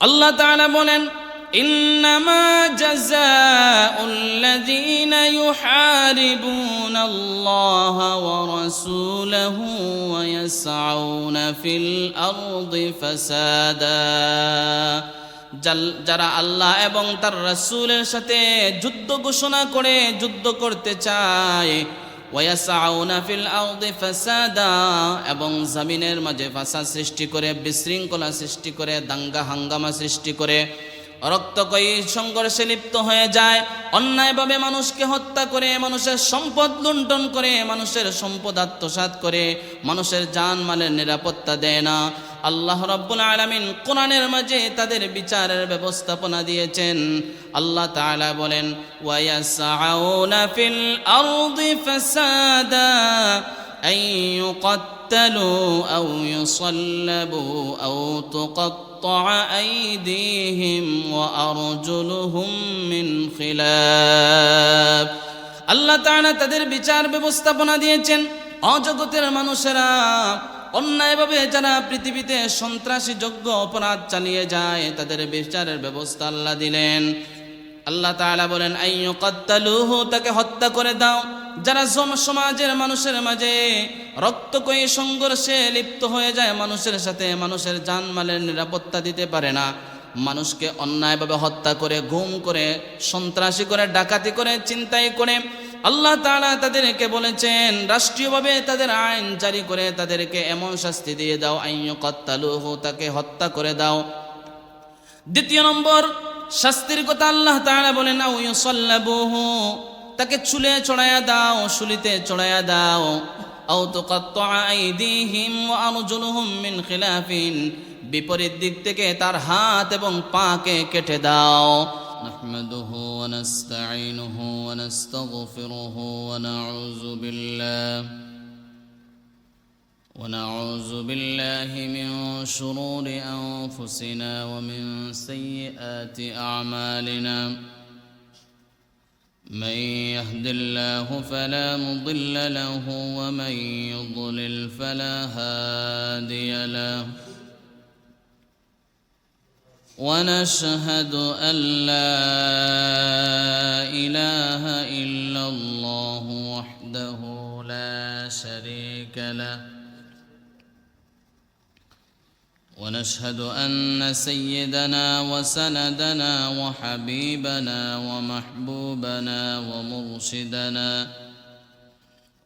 আল্লাহ তাআলা বলেন, ইন্নামা জাযাউল্লাযীনা ইউহারিবুনাল্লাহা ওয়া রাসূলাহু ওয়া ইয়াসআউনা ফিল আরদি ফাসাদা, যারা আল্লাহ এবং তার রাসূলের সাথে যুদ্ধ ঘোষণা করে যুদ্ধ করতে চায়, ওয়ায়াসাউনা ফিল আরদি ফাসাদা, এবং জমিনের মাঝে ফাসাদ সৃষ্টি করে, বিশৃঙ্খলা সৃষ্টি করে, দাঙ্গা হাঙ্গামা সৃষ্টি করে, রক্তক্ষয়ী সংঘর্ষে লিপ্ত হয়ে যায়, অন্যায়ভাবে মানুষকে হত্যা করে, মানুষের সম্পদ লুণ্ঠন করে, মানুষের সম্পদ আত্মসাৎ করে, মানুষের জানমালের নিরাপত্তা দেয় না। আল্লাহ রাব্বুল আলামিন কোরআনের মাঝে তাদের বিচারের ব্যবস্থাপনা দিয়েছেন। আল্লাহ তাআলা বলেন, ওয়ায়াসআউনা ফিল আরদি ফাসাদা আন ইউকাত্তালু আও ইউসাল্লাবু আও তুকাত্তাআ আইদিহিম ওয়া আরজুলুহুম মিন খিলাফ। আল্লাহ তাআলা তাদের বিচার ব্যবস্থাপনা দিয়েছেন। অজগতের মানুষেরা অন্যায়ভাবে যারা পৃথিবীতে সন্ত্রাসী যোগ্য অপরাধ চালিয়ে যায়, তাদের বিচারের ব্যবস্থা আল্লাহ দিলেন। আল্লাহ তাআলা বলেন, আইয়ুকাত্তালুহু, তাকে হত্যা করে দাও। যারা সমাজের মানুষের মাঝে রক্তক্ষয়ী সংঘর্ষে লিপ্ত হয়ে যায়, মানুষের সাথে মানুষের জানমালের নিরাপত্তা দিতে পারে না, মানুষকে অন্যায়ভাবে হত্যা করে, গুম করে, সন্ত্রাসী করে, ডাকাতি করে, ছিনতাই করে, আল্লাহ তাআলা তাদেরকে বলেছেন রাষ্ট্রীয়ভাবে তাদের আইন জারি করে তাদেরকে এমন শাস্তি দিয়ে দাও, আইয়ুকাত্তালুহু, তাকে হত্যা করে দাও। দ্বিতীয় নম্বর শাস্তির কথা আল্লাহ তাআলা বলেন, আও ইউসাল্লাবুহু, তাকে চুলে চড়ায়া দাও, শুলিতে চড়ায়া দাও। আও তুকাত্তাআ আইদিহিম ওয়া আরজুলুহুম মিন খিলাফিন, বিপরীত দিক থেকে তার হাত এবং পাকে কেটে দাও। নাহমাদুহু ওয়া নাস্তাঈনুহু ওয়া নাস্তাগফিরুহু ونعوذ بالله من شرور أنفسنا ومن سيئات أعمالنا، من يهد الله فلا مضل له ومن يضلل فلا هادي له، ونشهد أن لا إله إلا الله وحده لا شريك له، ونشهد أن سيدنا وسندنا وحبيبنا ومحبوبنا ومرشدنا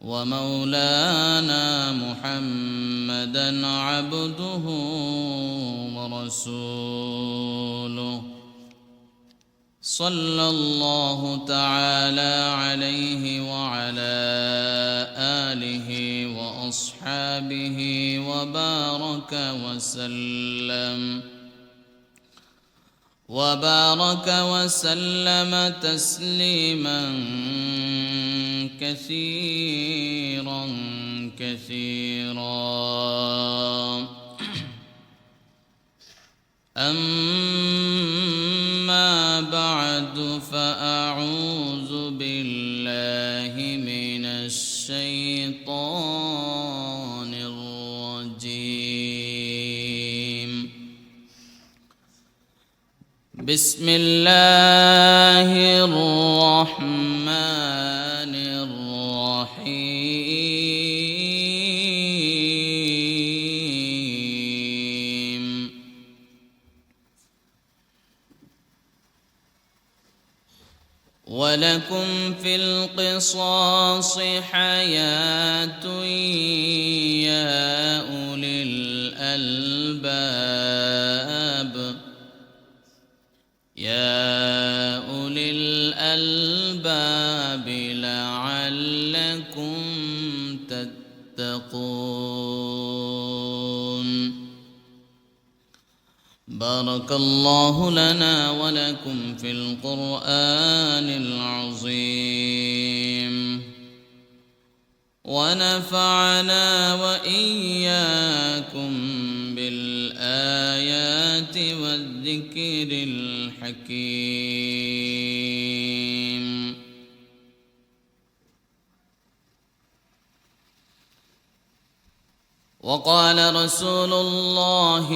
ومولانا محمدا عبده ورسوله، صلى الله تعالى عليه وعلى آله وأصحابه وبارك وسلم تسليما كثيرا كثيرا. أما بعد، فأعوذ بالله من الشيطان الرجيم. بسم الله الرحمن الرحيم. ولكم في القصاص حياة يا أولي الألباب، يا أولي الألباب لعلكم تتقون. بارك الله لنا ولكم في القرآن العظيم، ونفعنا وإياكم بالآيات والذكر الحكيم. وقال رسول الله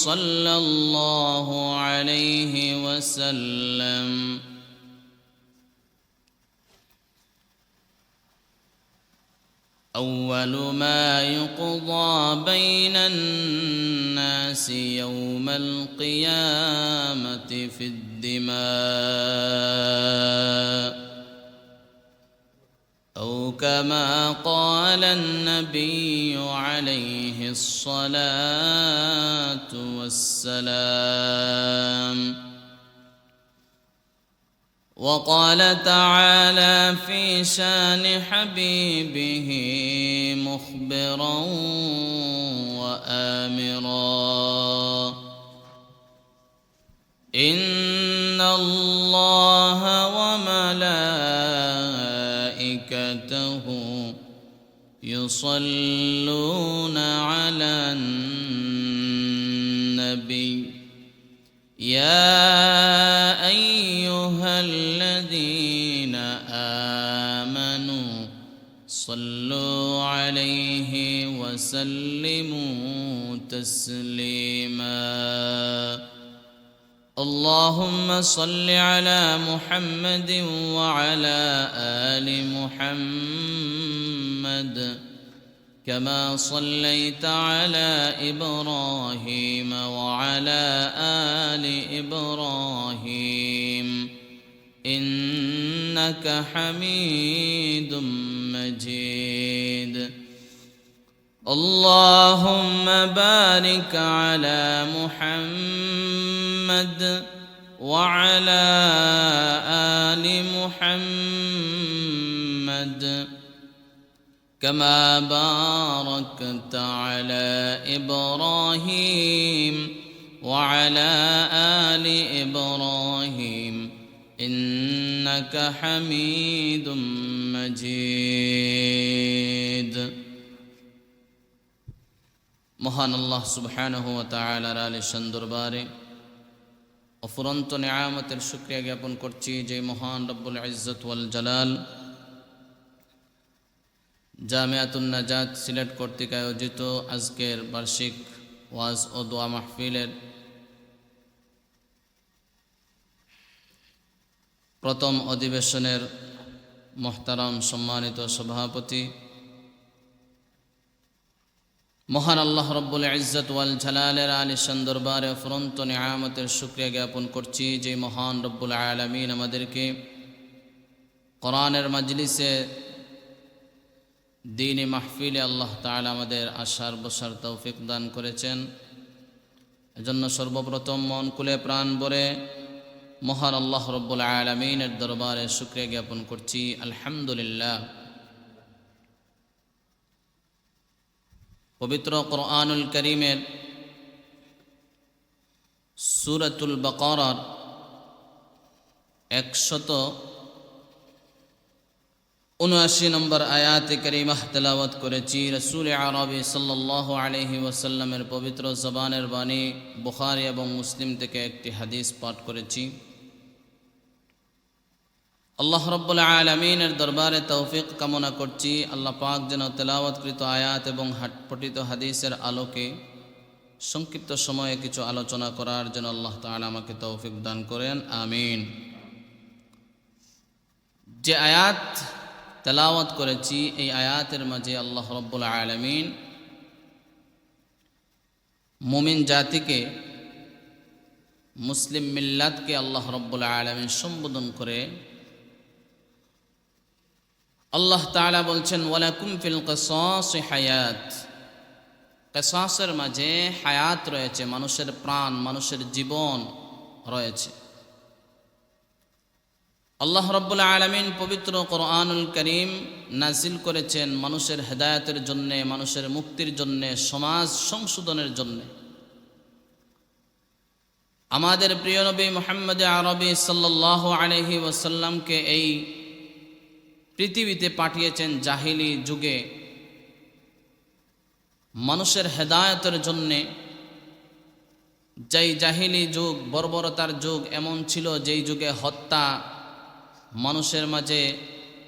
صلى الله عليه وسلم أول ما يقضى بين الناس يوم القيامة في الدماء أو كما قال النبي عليه الصلاة والسلام. وقال تعالى في شان حبيبه مخبرا وآمرا: إن الله وملائكته يصلون على النبي يا أيها الذين آمنوا صلوا عليه وسلموا تسليما. اللهم صل على محمد وعلى آل محمد كما صليت على إبراهيم وعلى آل إبراهيم إنك حميد مجيد. اللهم بارك على محمد وعلى آل محمد كما باركت على إبراهيم وعلى آل إبراهيم إنك حميد مجيد. মহান আল্লাহ সুবহানাহু ওয়া তাআলার আলিশান দরবারে অফুরন্ত নিয়ামতের শুকরিয়া জ্ঞাপন করছি যে মহান রব্বুল ইজ্জত ওয়াল জালাল জামিয়াতুন নাজাত সিলেট কর্তৃক আয়োজিত আজকের বার্ষিক ওয়াজ ও দোয়া মাহফিলের প্রথম অধিবেশনের মুহতারাম সম্মানিত সভাপতি মহান আল্লাহ রব্বুল ইজ্জত ওয়াল জালালের আলিশান দরবারে অফুরন্ত নিয়ামতের শুকরিয়া জ্ঞাপন করছি যে মহান রব্বুল আলামিন আমাদেরকে কোরআনের মাজলিসে দ্বীনি মাহফিলে আল্লাহ তাআলা আমাদের আসার বসার তৌফিক দান করেছেন। এজন্য সর্বপ্রথম মন খুলে প্রাণ ভরে মহান আল্লাহ রব্বুল আলামিনের দরবারে শুকরিয়া জ্ঞাপন করছি, আলহামদুলিল্লাহ। পবিত্র কোরআনুল কারীমের সূরাতুল বাকারার 179 নম্বর আয়াতে কারিমাহ তেলাওয়াত করেছি। রাসূল আরবি সাল্লাল্লাহু আলাইহি ওয়াসাল্লামের পবিত্র জবানের বাণী বুখারী এবং মুসলিম থেকে একটি হাদিস পাঠ করেছি। আল্লাহ রাব্বুল আলামিনের দরবারে তৌফিক কামনা করছি আল্লাহ পাক যেন তেলাওয়াতকৃত আয়াত এবং পঠিত হাদিসের আলোকে সংক্ষিপ্ত সময়ে কিছু আলোচনা করার জন্য আল্লাহ তাআলা আমাকে তৌফিক দান করেন, আমিন। যে আয়াত তেলাওয়াত করেছি এই আয়াতের মাঝে আল্লাহ রাব্বুল আলামিন মুমিন জাতিকে, মুসলিম মিল্লাতকে আল্লাহ রাব্বুল আলামিন সম্বোধন করে আল্লাহ তাআলা বলছেন, ওয়ালাকুম ফিল কিসাসি হায়াত। কিসাসের মাঝে হায়াত রয়েছে, মানুষের প্রাণ, মানুষের জীবন রয়েছে। আল্লাহ রাব্বুল আলামিন পবিত্র কোরআনুল কারীম নাজিল করেছেন মানুষের হেদায়েতের জন্য, মানুষের মুক্তির জন্য, সমাজ সংশোধনের জন্য। আমাদের প্রিয় নবী মুহাম্মদ আরবি সাল্লাল্লাহু আলাইহি ওয়াসাল্লামকে এই পৃথিবীতে পাঠিয়েছেন জাহিলি যুগে মানুষের হেদায়েতের জন্যে। যেই জাহিলি যুগ, বর্বরতার যুগ এমন ছিল, যেই যুগে হত্যা, মানুষের মাঝে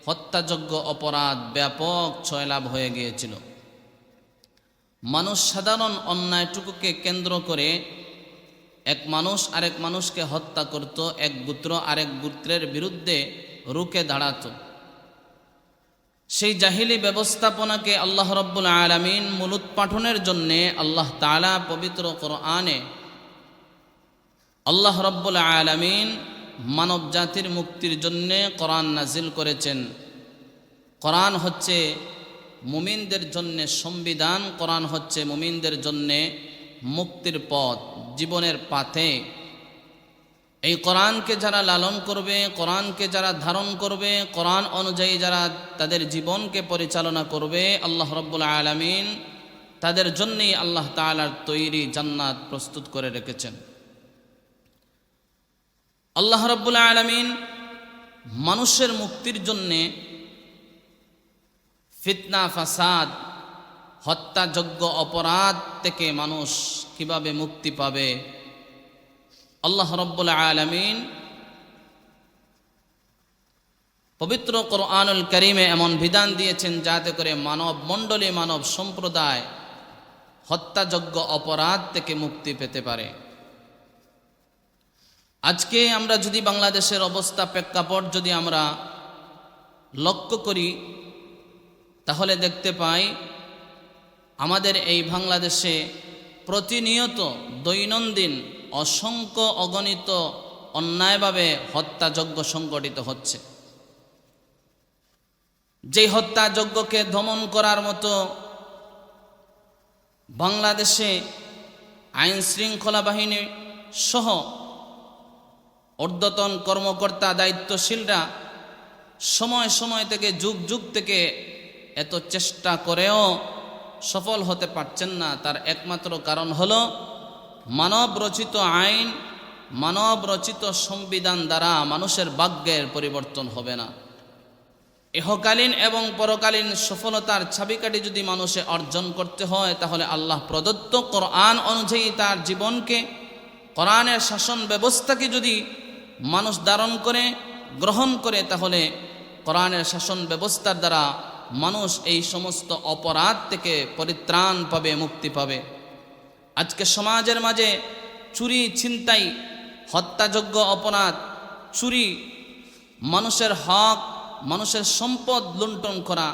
হত্যাযোগ্য অপরাধ ব্যাপক ছয়লাভ হয়ে গিয়েছিল। মানুষ সাধারণ অন্যায়টুকুকে কেন্দ্র করে এক মানুষ আরেক মানুষকে হত্যা করত, এক গোত্র আরেক গোত্রের বিরুদ্ধে রুখে দাঁড়াত। সেই জাহিলি ব্যবস্থাপনাকে আল্লাহ রাব্বুল আলামিন মূলোৎপাটনের জন্যে আল্লাহ তাআলা পবিত্র কোরআনে আল্লাহ রাব্বুল আলামিন মানব জাতির মুক্তির জন্যে কোরআন নাজিল করেছেন। কোরআন হচ্ছে মুমিনদের জন্যে সংবিধান, কোরআন হচ্ছে মুমিনদের জন্যে মুক্তির পথ, জীবনের পাথে। এই কোরআনকে যারা লালন করবে, কোরআনকে যারা ধারণ করবে, কোরআন অনুযায়ী যারা তাদের জীবনকে পরিচালনা করবে, আল্লাহ রাব্বুল আলামিন তাদের জন্যই আল্লাহ তাআলার তৈরি জান্নাত প্রস্তুত করে রেখেছেন। আল্লাহ রাব্বুল আলামিন মানুষের মুক্তির জন্যে ফিতনা, ফাসাদ, হত্যাযোগ্য অপরাধ থেকে মানুষ কিভাবে মুক্তি পাবে, আল্লাহ রাব্বুল আলামিন পবিত্র কোরআনুল কারীমে এমন বিধান দিয়েছেন যাতে করে মানব মণ্ডলী, মানব সম্প্রদায় হত্যাযোগ্য অপরাধ থেকে মুক্তি পেতে পারে। আজকে আমরা যদি বাংলাদেশের অবস্থা, প্রেক্ষাপট যদি আমরা লক্ষ্য করি, তাহলে দেখতে পাই আমাদের এই বাংলাদেশে প্রতিনিয়ত দৈনন্দিন অসংখ্য অগণিত অন্যায়ভাবে হত্যাযজ্ঞ সংগঠিত হচ্ছে। যেই হত্যাযজ্ঞকে দমন করার মতো বাংলাদেশে আইন শৃঙ্খলা বাহিনী সহ ঊর্ধ্বতন কর্মকর্তা, দায়িত্বশীলরা সময় সময় থেকে, যুগ যুগ থেকে এত চেষ্টা করেও সফল হতে পারছেন না। তার একমাত্র কারণ হলো মানব রচিত আইন, মানব রচিত সংবিধান দ্বারা মানুষের ভাগ্যের পরিবর্তন হবে না। ইহকালীন এবং পরকালীন সফলতার চাবিকাঠি যদি মানুষে অর্জন করতে হয়, তাহলে আল্লাহ প্রদত্ত কোরআন অনুযায়ী তার জীবনকে, কোরআনের শাসন ব্যবস্থাকে যদি মানুষ ধারণ করে, গ্রহণ করে, তাহলে কোরআনের শাসন ব্যবস্থার দ্বারা মানুষ এই সমস্ত অপরাধ থেকে পরিত্রাণ পাবে, মুক্তি পাবে। আজকে সমাজের মাঝে চুরি, ছিনতাই, হত্যাযোগ্য অপরাধ, চুরি, মানুষের হক, মানুষের সম্পদ লুণ্ঠন করা,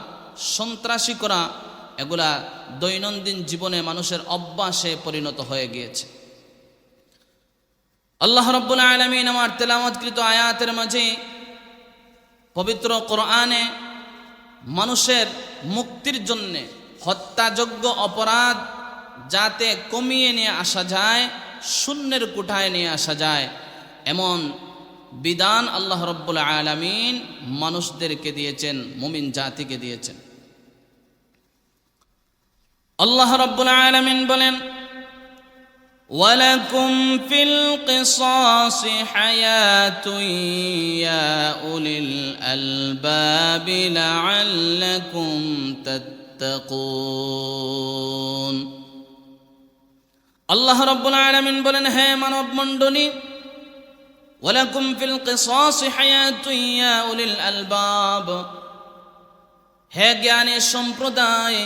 সন্ত্রাসী করা, এগুলা দৈনন্দিন জীবনে মানুষের অভ্যাসে পরিণত হয়ে গিয়েছে। আল্লাহ রাব্বুল আলামিন আমার তেলাওয়াতকৃত আয়াতের মাঝে পবিত্র কোরআনে মানুষের মুক্তির জন্যে হত্যাযোগ্য অপরাধ যাতে কমিয়ে নিয়ে আসা যায়, শূন্যের কোঠায় নিয়ে আসা যায়, এমন বিধান আল্লাহ রাব্বুল আলামিন মানুষদেরকে দিয়েছেন, মুমিন জাতিকে দিয়েছেন। আল্লাহ রাব্বুল আলামিন বলেন, ওয়ালাকুম ফিল কিসাসি হায়াতুন ইয়া উলিল আলবাবি লাআল্লাকুম তাত্তাকুন। আল্লাহ রাব্বুল আলামিন বলেন, হে মানব মণ্ডলী, ওয়ালাকুম ফিল কিসাসি হায়াতুন ইয়া উলিল আলবাব, হে জ্ঞানী সম্প্রদায়,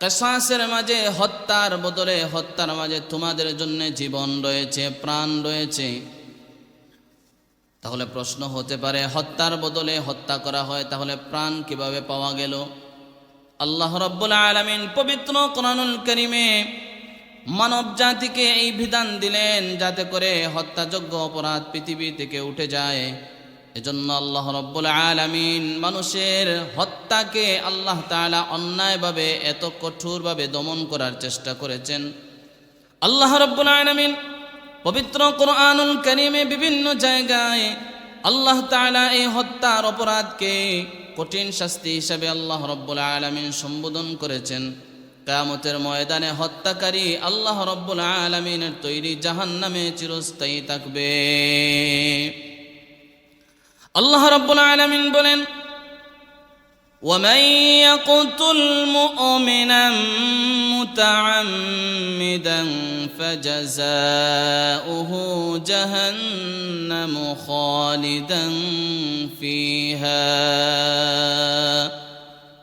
কিসাসের মাঝে, হত্যার বদলে হত্যার মাঝে তোমাদের জন্য জীবন রয়েছে, প্রাণ রয়েছে। তাহলে প্রশ্ন হতে পারে, হত্যার বদলে হত্যা করা হয়, তাহলে প্রাণ কিভাবে পাওয়া গেল? আল্লাহ রাব্বুল আলামিন পবিত্র কোরআনুল কারীমে মানব জাতিকে এই বিধান দিলেন যাতে করে হত্যাযোগ্য অপরাধ পৃথিবী থেকে উঠে যায়। এজন্য আল্লাহ রাব্বুল আলামিন মানুষের হত্যাকে আল্লাহ তাআলা অন্যায়ভাবে, এত কঠোরভাবে দমন করার চেষ্টা করেছেন। আল্লাহ রাব্বুল আলামিন পবিত্র কোরআনুল কারীমে বিভিন্ন জায়গায় আল্লাহ তাআলা এই হত্যার অপরাধকে কঠিন শাস্তি হিসাবে আল্লাহ রাব্বুল আলামিন সম্বোধন করেছেন। কিয়ামতের ময়দানে হত্যাকারী আল্লাহ রাব্বুল আলামিনের তৈরি জাহান্নামে চিরস্থায়ী থাকবে। আল্লাহ রাব্বুল আলামিন বলেন, ومن يقتل مؤمنا متعمدا فجزاؤه جهنم خالدا فيها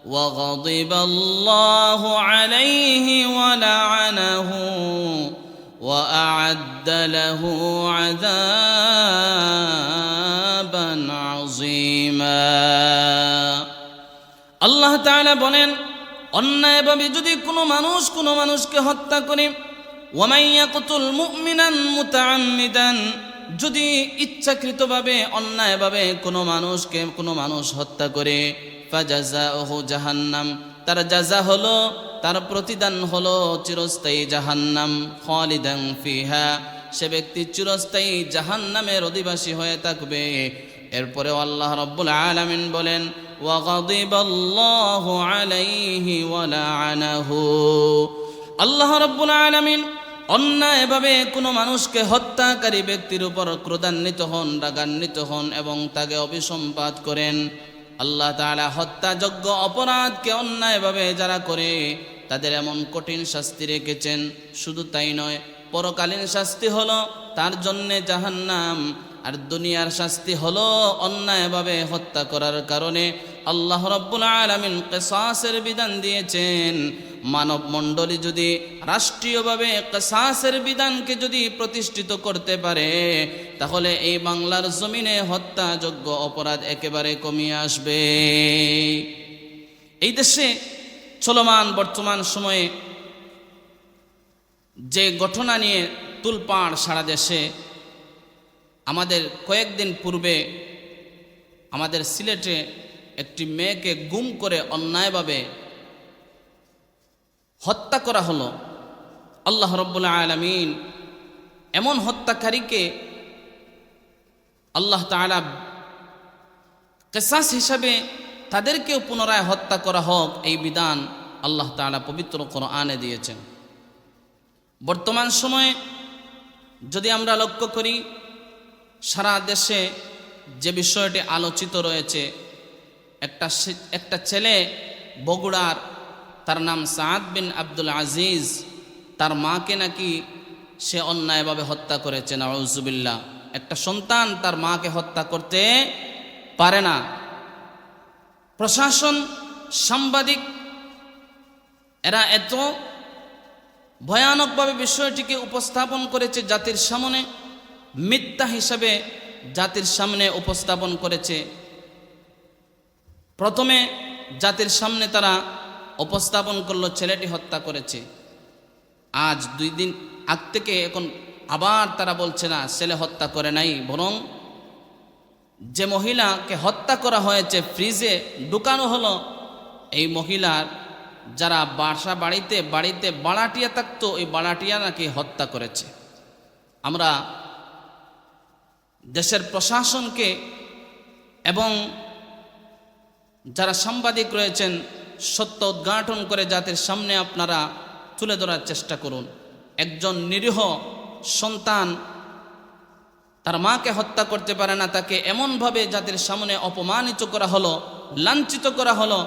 وغضب الله عليه ولعنه وأعد له عذابا عظيما আল্লাহ তাআলা বলেন, অন্যায়ভাবে যদি কোনো মানুষকে হত্যা করে, ওয়ামান ইয়াকতুল মুমিনান মুতাআম্মিদান, যদি ইচ্ছাকৃতভাবে অন্যায়ভাবে কোনো মানুষ হত্যা করে, ফাজাযাউহু জাহান্নাম, তার জাযা হলো, তার প্রতিদান হলো চিরস্থায়ী জাহান্নাম, খালিদান ফিহা, সে ব্যক্তি চিরস্থায়ী জাহান্নামের অধিবাসী হয়ে থাকবে। এরপরে আল্লাহ রাব্বুল আলামিন বলেন, ওয়া গাদিবাল্লাহু আলাইহি ওয়া লাআনাহু, আল্লাহ রাব্বুল আলামিন অন্যায়ভাবে কোনো মানুষকে হত্যাকারী ব্যক্তির উপর ক্রোধান্বিত হন, রাগান্বিত হন এবং তাকে অভিসম্পাত করেন। আল্লাহ তাআলা হত্যাযোগ্য অপরাধকে অন্যায়ভাবে যারা করে তাদের এমন কঠিন শাস্তি রেখেছেন। শুধু তাই নয়, পরকালীন শাস্তি হলো তার জন্যে জাহান্নাম, আর দুনিয়ার শাস্তি হলো অন্যায়ভাবে হত্যা করার কারণে আল্লাহ রাব্বুল আলামিন কিসাসের বিধান দিয়েছেন। মানব মণ্ডলী যদি রাষ্ট্রীয়ভাবে কিসাসের বিধানকে যদি প্রতিষ্ঠিত করতে পারে, তাহলে এই বাংলার জমিনে হত্যাযোগ্য অপরাধ একেবারে কমিয়ে আসবে। এই দেশে চলমান বর্তমান সময়ে যে ঘটনা নিয়ে তুলপাড় সারা দেশে, আমাদের কয়েকদিন পূর্বে আমাদের সিলেটে একটি মেয়েকে গুম করে অন্যায়ভাবে হত্যা করা হলো। আল্লাহ রাব্বুল আলামিন এমন হত্যাকারীকে আল্লাহ তাআলা কিসাস হিসাবে তাদেরকেও পুনরায় হত্যা করা হোক, এই বিধান আল্লাহ তাআলা পবিত্র কোরআনে দিয়েছেন। বর্তমান সময়ে যদি আমরা লক্ষ্য করি, সারা দেশে যে বিষয়টি আলোচিত রয়েছে, একটা ছেলে বগুড়ার, তার নাম সাদ বিন আব্দুল আজিজ, তার মাকে নাকি সে অন্যায়ভাবে হত্যা করেছে। নাউযুবিল্লাহ। একটা সন্তান তার মাকে হত্যা করতে পারে না। প্রশাসন, সাংবাদিক, এরা এত ভয়ানকভাবে বিষয়টিকে উপস্থাপন করেছে জাতির সামনে, মিথ্যা হিসাবে জাতির সামনে উপস্থাপন করেছে। প্রথমে জাতির সামনে তারা উপস্থাপন করলো ছেলেটি হত্যা করেছে। আজ 2 দিন আগ থেকে এখন আবার তারা বলছে না, ছেলে হত্যা করে নাই, বরং যে মহিলাকে হত্যা করা হয়েছে ফ্রিজে ঢুকানো হলো, এই মহিলার যারা বাড়িতে বাড়াটিয়া থাকতো, ওই বাড়াটিয়া নাকি হত্যা করেছে। আমরা দেশের প্রশাসনকে এবং যারা সাংবাদিক রয়েছেন সত্য উদ্ঘাটন করে জাতির সামনে আপনারা তুলে ধরার চেষ্টা করুন। একজন নিরীহ সন্তান তার মাকে হত্যা করতে পারে না, তাকে এমনভাবে জাতির সামনে অপমানিত করা হলো, লাঞ্ছিত করা হলো।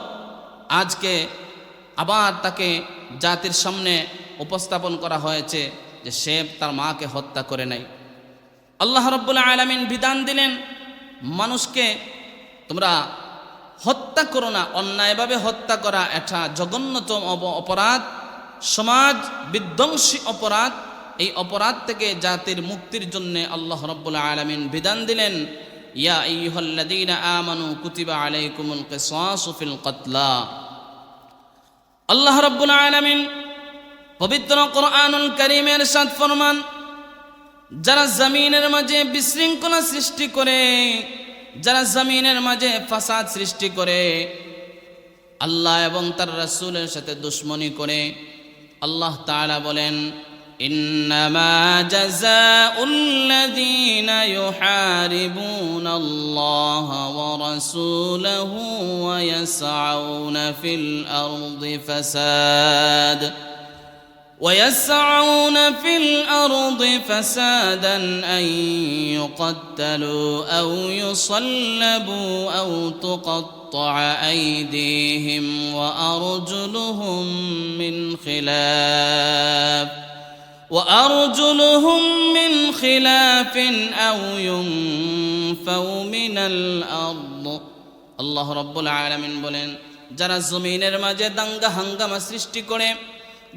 আজকে আবার তাকে জাতির সামনে উপস্থাপন করা হয়েছে যে সে তার মাকে হত্যা করে নাই। আল্লাহ রাব্বুল আলামিন বিধান দিলেন, মানুষকে তোমরা হত্যা করো না। অন্যায়ভাবে হত্যা করা এটা জঘন্যতম অপরাধ, সমাজ বিধ্বংসী অপরাধ। এই অপরাধ থেকে জাতির মুক্তির জন্য আল্লাহ রাব্বুল আলামিন বিধান দিলেন, ইয়া আইয়ুহাল্লাযীনা আমানু কুতিবা আলাইকুমুল কিসাসু ফিল কতলা। আল্লাহ রাব্বুল আলামিন পবিত্র কোরআনুল কারীমে ইরশাদ ফরমান, যারা জমিনের মাঝে বিশৃঙ্খলা সৃষ্টি করে, যারা জমিনের মাঝে ফাসাদ সৃষ্টি করে, আল্লাহ এবং তার রাসূলের সাথে দুশমনী করে, আল্লাহ তাআলা বলেন, ইন্নামা জাযাউল্লাযীনা ইউহারিবুনাল্লাহা ওয়া রাসূলাহু ওয়া ইয়াসআউনা ফিল আরদি ফাসাদ ويسعون في الأرض فسادا أن يقتلوا أو يصلبوا أو تقطع أيديهم وأرجلهم من خلاف أو ينفوا من الأرض. الله رب العالمين বলেন, যারা জমিনের মাঝে দাঙ্গা হাঙ্গামা সৃষ্টি করে,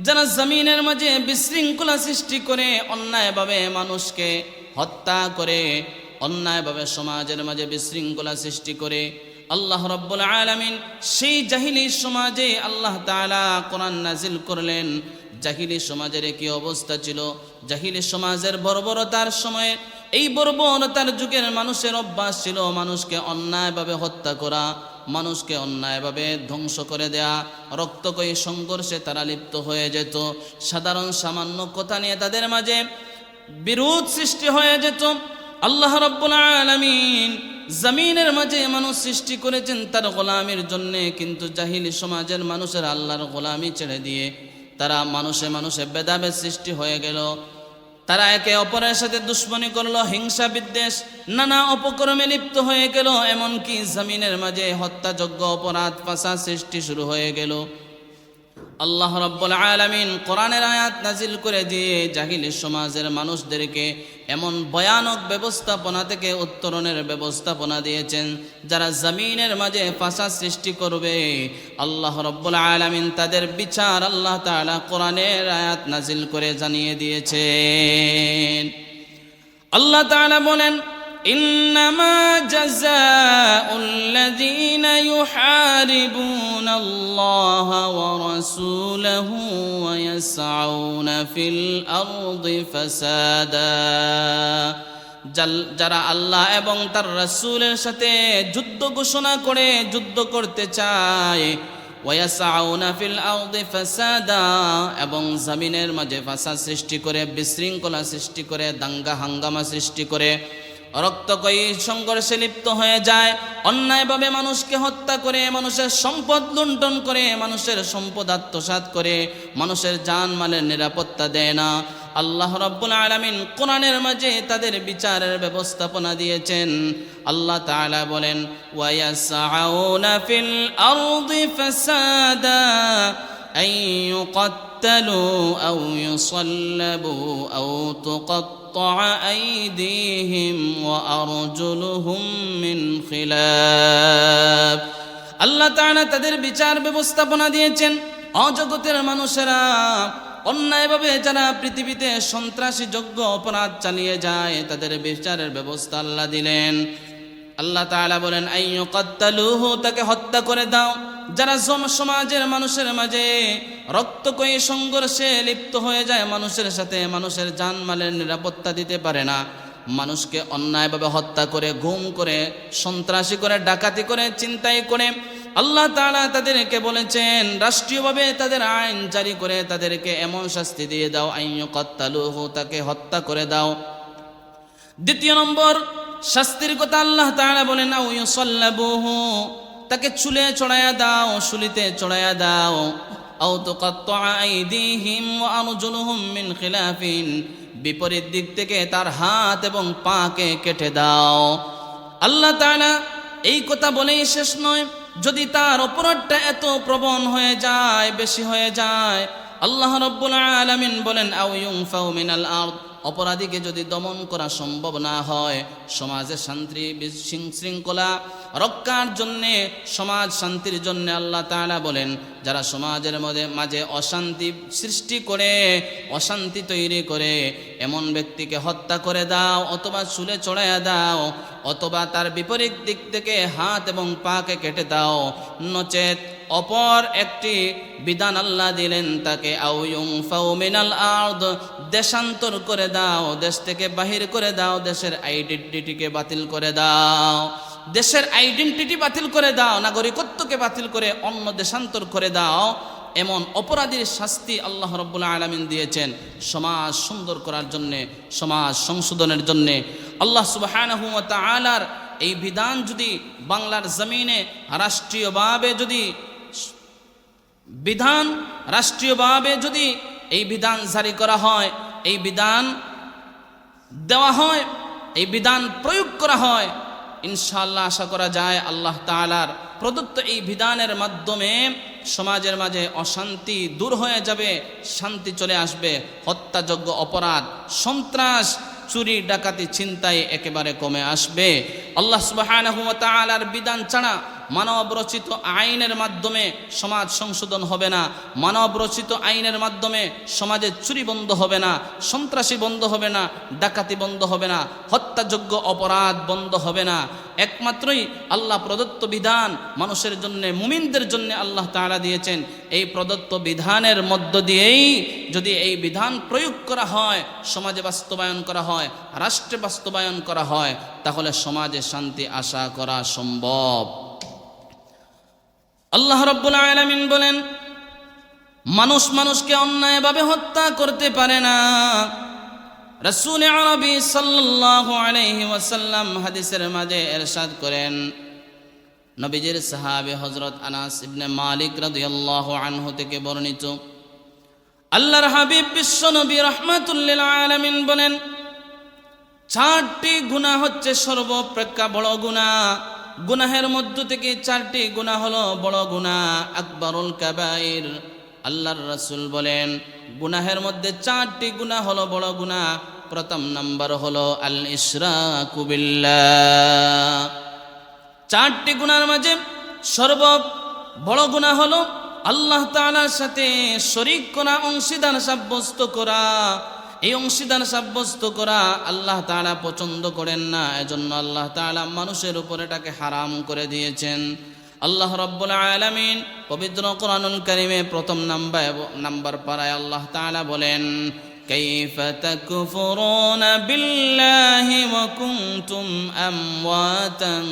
যারা জমিনের মাঝে বিশৃঙ্খলা সৃষ্টি করে, অন্যায়ভাবে মানুষকে হত্যা করে, অন্যায়ভাবে সমাজের মাঝে বিশৃঙ্খলা সৃষ্টি করে, আল্লাহ রাব্বুল আলামিন সেই জাহিলি সমাজে আল্লাহ তাআলা কোরআন নাজিল করলেন। জাহিলি সমাজের কি অবস্থা ছিল? জাহিলি সমাজের বর্বরতার সময়ে, এই বর্বরতার যুগের মানুষের অভ্যাস ছিল মানুষকে অন্যায়ভাবে হত্যা করা, মানুষকে অন্যায়ভাবে ধ্বংস করে দেয়া। রক্তকয়ী সংঘর্ষে তারা লিপ্ত হয়ে যেত। সাধারণ সামান্য কথা নিয়ে তাদের মাঝে বিরোধ সৃষ্টি হয়ে যেত। আল্লাহ রাব্বুল আলামিন জমিনের মাঝে মানুষ সৃষ্টি করেছেন তার গোলামির জন্য, কিন্তু জাহিলি সমাজের মানুষের আল্লাহর গোলামি ছেড়ে দিয়ে তারা মানুষে মানুষে ভেদাভেদ সৃষ্টি হয়ে গেল। তারা একে অপরের সাথে দুশ্মনী করলো, হিংসা বিদ্বেষ নানা অপকর্মে লিপ্ত হয়ে গেল। এমনকি জমিনের মাঝে হত্যাযোগ্য অপরাধ ফাসাদ সৃষ্টি শুরু হয়ে গেল। আল্লাহ রাব্বুল আলামিন কোরআনের আয়াত নাজিল করে দিয়ে জাহিলি সমাজের মানুষদেরকে এমন ভয়ানক ব্যবস্থাপনা থেকে উত্তরণের ব্যবস্থাপনা দিয়েছেন। যারা জমিনের মাঝে ফাসাদ সৃষ্টি করবে, আল্লাহ রাব্বুল আলামিন তাদের বিচার আল্লাহ তাআলা কোরআনের আয়াত নাজিল করে জানিয়ে দিয়েছেন। আল্লাহ তাআলা বলেন, إنما جزاء الذين يحاربون الله ورسوله ويسعون في الأرض فسادا। যারা আল্লাহ এবং তার রাসূলের সাথে যুদ্ধ ঘোষণা করে যুদ্ধ করতে চায়, ওয়ায়াসাউনা ফিল আরদি ফাসাদা, এবং জমিনের মাঝে ফাসাদ সৃষ্টি করে, বিশৃঙ্খলা সৃষ্টি করে, দাঙ্গা হাঙ্গামা সৃষ্টি করে, রক্তকয়ী সংঘর্ষে লিপ্ত হয়ে যায়, অন্যায়ভাবে মানুষকে হত্যা করে, মানুষের সম্পদ লুণ্ঠন করে, মানুষের সম্পদ আত্মসাৎ করে, মানুষের জানমালের নিরাপত্তা দেয় না। আল্লাহ রাব্বুল আলামিন কোরআনের মাঝে তাদের বিচারের ব্যবস্থাপনা দিয়েছেন। আল্লাহ তাআলা বলেন, ওয়ায়াসআউনা ফিল আরদি ফাসাদা আন ইউকাত্তালু আও ইউসাল্লাবু আও তুকাত্তাআ আইদিহিম ওয়া আরজুলুহুম মিন খিলাফ। আল্লাহ তাআলা তাদের বিচার ব্যবস্থাপনা দিয়েছেন। অজগতের মানুষেরা অন্যায়ভাবে যারা পৃথিবীতে সন্ত্রাসী যোগ্য অপরাধ চালিয়ে যায়, তাদের বিচারের ব্যবস্থা আল্লাহ দিলেন। আল্লাহ তাআলা বলেন, আইয়ুকাত্তালুহু, তাকে হত্যা করে দাও। যারা সমাজের মানুষের মাঝে রক্তকয়ী সংঘর্ষে লিপ্ত হয়ে যায়, মানুষের সাথে মানুষের জানমালের নিরাপত্তা দিতে পারে না, মানুষকে অন্যায়ভাবে হত্যা করে, গুম করে, সন্ত্রাসী করে, ডাকাতি করে, ছিনতাই করে, আল্লাহ তাআলা তাদেরকে বলেছেন রাষ্ট্রীয়ভাবে তাদের আইন জারি করে তাদেরকে এমন শাস্তি দিয়ে দাও, আইয়ুকাত্তালুহু, তাকে হত্যা করে দাও। দ্বিতীয় নম্বর শাস্তির কথা আল্লাহ তাআলা বলেন, আও ইউসাল্লাবুহু, তাকে চুলে চড়ায়া দাও, শুলিতে চড়ায়া দাও। আও তুকাত্তাআ আইদিহিম ওয়া আরজুলুহুম মিন খিলাফিন, বিপরীত দিক থেকে তার হাত এবং পাকে কেটে দাও। আল্লাহ তাআলা এই কথা বলেই শেষ নয়, যদি তার অপরাধটা এত প্রবণ হয়ে যায়, বেশি হয়ে যায়, আল্লাহ রাব্বুল আলামিন বলেন, আও ইউনফাউ মিনাল আরদ, অপরাধীকে যদি দমন করা সম্ভব না হয়, সমাজে শান্তি শৃঙ্খলা রক্ষার জন্যে, সমাজ শান্তির জন্য আল্লাহ তাআলা বলেন, যারা সমাজের মাঝে অশান্তি সৃষ্টি করে, অশান্তি তৈরি করে, এমন ব্যক্তিকে হত্যা করে দাও, অথবা চুলে চড়াইয়া দাও, অথবা তার বিপরীত দিক থেকে হাত এবং পাকে কেটে দাও। নচেত অপর একটি বিধান আল্লাহ দিলেন, তাকে আও ইউনফাউ মিনাল আরদ, দেশান্তর করে দাও, দেশ থেকে বাহির করে দাও, দেশের আইডেন্টিটিকে বাতিল করে দাও, দেশের আইডেন্টিটি বাতিল করে দাও, নাগরিকত্বকে বাতিল করে অন্য দেশান্তর করে দাও। এমন অপরাধীর শাস্তি আল্লাহ রাব্বুল আলামিন দিয়েছেন সমাজ সুন্দর করার জন্যে, সমাজ সংশোধনের জন্যে। আল্লাহ সুবহানাহু ওয়া তাআলার এই বিধান যদি বাংলার জমিনে রাষ্ট্রীয়ভাবে যদি এই বিধান জারি করা হয়, এই বিধান দেওয়া হয়, এই বিধান প্রয়োগ করা হয়, ইনশাআল্লাহ আশা করা যায় আল্লাহ তাআলার প্রদত্ত এই বিধানের মাধ্যমে সমাজের মাঝে অশান্তি দূর হয়ে যাবে, শান্তি চলে আসবে, হত্যাযোগ্য অপরাধ, সন্ত্রাস, চুরি, ডাকাতি, ছিনতাই একেবারে কমে আসবে। আল্লাহ সুবহানাহু ওয়া তাআলার বিধান ছাড়া মানব রচিত আইনের মাধ্যমে সমাজ সংশোধন হবে না, মানব রচিত আইনের মাধ্যমে সমাজে চুরি বন্ধ হবে না, সন্ত্রাসী বন্ধ হবে না, ডাকাতি বন্ধ হবে না, হত্যাযোগ্য অপরাধ বন্ধ হবে না। একমাত্রই আল্লাহ প্রদত্ত বিধান মানুষের জন্য, মুমিনদের জন্য আল্লাহ তাআলা দিয়েছেন। এই প্রদত্ত বিধানের মধ্য দিয়েই যদি এই বিধান প্রয়োগ করা হয়, সমাজে বাস্তবায়ন করা হয়, রাষ্ট্রে বাস্তবায়ন করা হয়, তাহলে সমাজে শান্তি আশা করা সম্ভব। আল্লাহ রাব্বুল আলামিন বলেন, মানুষ মানুষকে অন্যায়ভাবে হত্যা করতে পারে না। রাসূল আরবি সাল্লাল্লাহু আলাইহি ওয়াসাল্লাম হাদিসের মাঝে ইরশাদ করেন, নবীজির সাহাবী হযরত আনাস ইবনে মালিক রাদিয়াল্লাহু আনহু থেকে বর্ণিত, আল্লাহর হাবিব বিশ্ব নবী রাহমাতুল লিল আলামিন বলেন, 4টি গুনাহ হচ্ছে সর্বাপেক্ষা বড় গুনাহ। গুনাহের মধ্য থেকে 4টি গুনাহ হলো বড় গুনাহ, আকবারুল কাবাইর। আল্লাহর রাসূল বলেন, গুনাহের মধ্যে 4টি গুনাহ হলো বড় গুনাহ। প্রথম নাম্বার হলো আল ইশরাকু বিল্লাহ। 4টি গুনাহের মাঝে সর্ব বড় গুনাহ হলো আল্লাহ তাআলার সাথে শরীক করা, অংশীদার সাব্যস্ত করা। এই অংশীদার সাব্যস্ত করা আল্লাহ তাআলা পছন্দ করেন না, এজন্য আল্লাহ তাআলা মানুষের উপর এটাকে হারাম করে দিয়েছেন। আল্লাহ রাব্বুল আলামিন পবিত্র কোরআনুল কারীমে প্রথম নাম্বার পারায় আল্লাহ তাআলা বলেন, কাইফা তাকফুরুনা বিল্লাহি ওয়া কুনতুম আমওয়াতান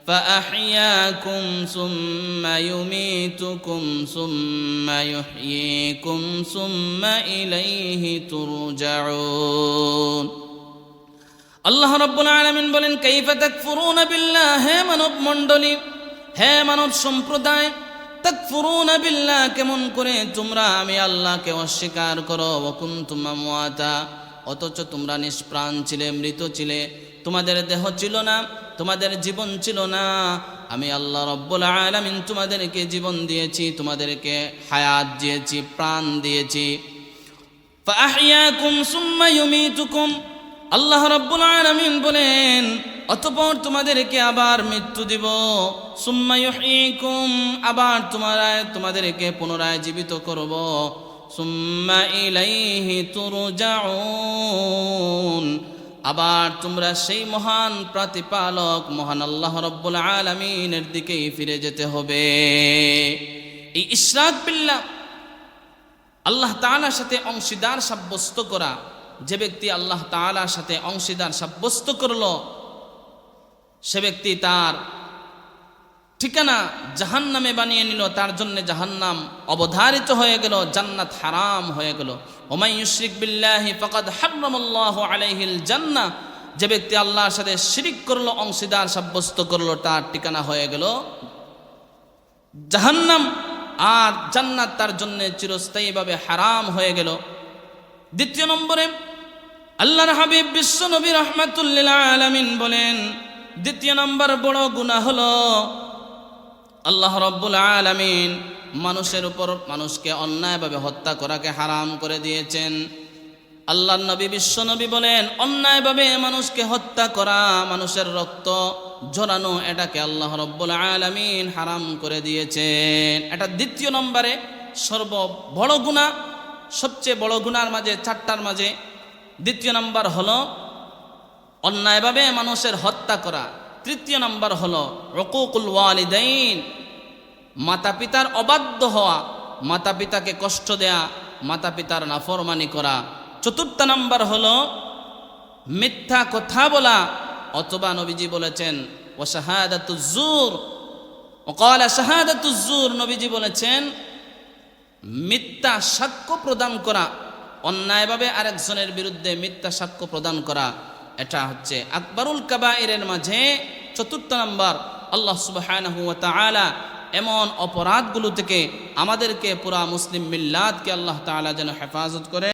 فأحياكم ثم يميتكم ثم يحييكم ثم إليه ترجعون। আল্লাহ রাব্বুল আলামিন বলেন, কাইফা তাকফুরুনা বিল্লাহ, হে মানব মণ্ডলী, হে মানব সম্প্রদায়, তাকফুরুনা বিল্লাহ, কেমন করে তোমরা আমি আল্লাহকে অস্বীকার করো। ওয়া কুনতুম আমওয়াতা, অথচ তোমরা নিষ্প্রাণ ছিলে, মৃত ছিলে, তোমাদের দেহ ছিল না, তোমাদের জীবন ছিল না। আমি আল্লাহ রাব্বুল আলামিন তোমাদেরকে জীবন দিয়েছি, তোমাদেরকে হায়াত দিয়েছি, প্রাণ দিয়েছি। ফাআহইয়াকুম সুম্মা ইউমীতুকুম, আল্লাহ রাব্বুল আলামিন বলেন, অতঃপর তোমাদেরকে আবার মৃত্যু দিব। সুম্মা ইউহয়িকুম, আবার তোমাদেরকে পুনরায় জীবিত করব। সুম্মা ইলাইহি তুরজাউন, আবার তোমরা সেই মহান প্রতিপালক মহান আল্লাহ রাব্বুল আলামিনের দিকেই ফিরে যেতে হবে। এই ইশরাক বিল্লাহ, আল্লাহ তাআলার সাথে অংশীদার সাব্যস্ত করা, যে ব্যক্তি আল্লাহ তাআলার সাথে অংশীদার সাব্যস্ত করলো, সে ব্যক্তি তার ঠিকানা জাহান্নামে বানিয়ে নিল, তার জন্য জাহান্নাম অবধারিত হয়ে গেল, জান্নাত হারাম হয়ে গেল। ওমাই ইউশরিক বিল্লাহি ফাকাদ হারামাল্লাহু আলাইহিল জান্নাহ, যে ব্যক্তি আল্লাহর সাথে শিরিক করলো, অংশীদার সাব্যস্ত করলো, তার ঠিকানা হয়ে গেল জাহান্নাম, আর জান্নাত তার জন্য চিরস্থায়ীভাবে হারাম হয়ে গেল। দ্বিতীয় নম্বরে আল্লাহর হাবিব বিশ্ব নবী রাহমাতুল লিল আলামিন বলেন, দ্বিতীয় নম্বর বড় গুনাহ হলো আল্লাহ রাব্বুল আলামিন মানুষের উপর মানুষকে অন্যায়ভাবে হত্যা করাকে হারাম করে দিয়েছেন। আল্লাহর নবী বিশ্ব নবী বলেন, অন্যায়ভাবে মানুষকে হত্যা করা, মানুষের রক্ত ঝরানো, এটাকে আল্লাহ রাব্বুল আলামিন হারাম করে দিয়েছেন। এটা দ্বিতীয় নম্বরে সর্ব বড় গুনাহ, সবচেয়ে বড় গুনার মাঝে 4টার মাঝে দ্বিতীয় নম্বর হলো অন্যায়ভাবে মানুষের হত্যা করা। তৃতীয় নম্বর হলো উকুকুল ওয়ালিদাইন, মাতা পিতার অবাধ্য হওয়া, মাতা পিতাকে কষ্ট দেয়া, মাতা পিতার নাফরমানি করা। চতুর্থ নম্বর হলো মিথ্যা কথা বলা, অথবা নবীজি বলেছেন ওয়া শাহাদাতুজ জুর, ওয়াকালা শাহাদাতুজ জুর, নবীজি বলেছেন মিথ্যা সাক্ষ্য প্রদান করা, অন্যায়ভাবে আরেকজনের বিরুদ্ধে মিথ্যা সাক্ষ্য প্রদান করা, এটা হচ্ছে আকবারুল কাবাইরের মাঝে 4th নম্বর। আল্লাহ সুবহানাহু ওয়া তাআলা এমন অপরাধগুলো থেকে আমাদেরকে পুরা মুসলিম মিল্লাতকে আল্লাহ তাআলা যেন হেফাজত করে।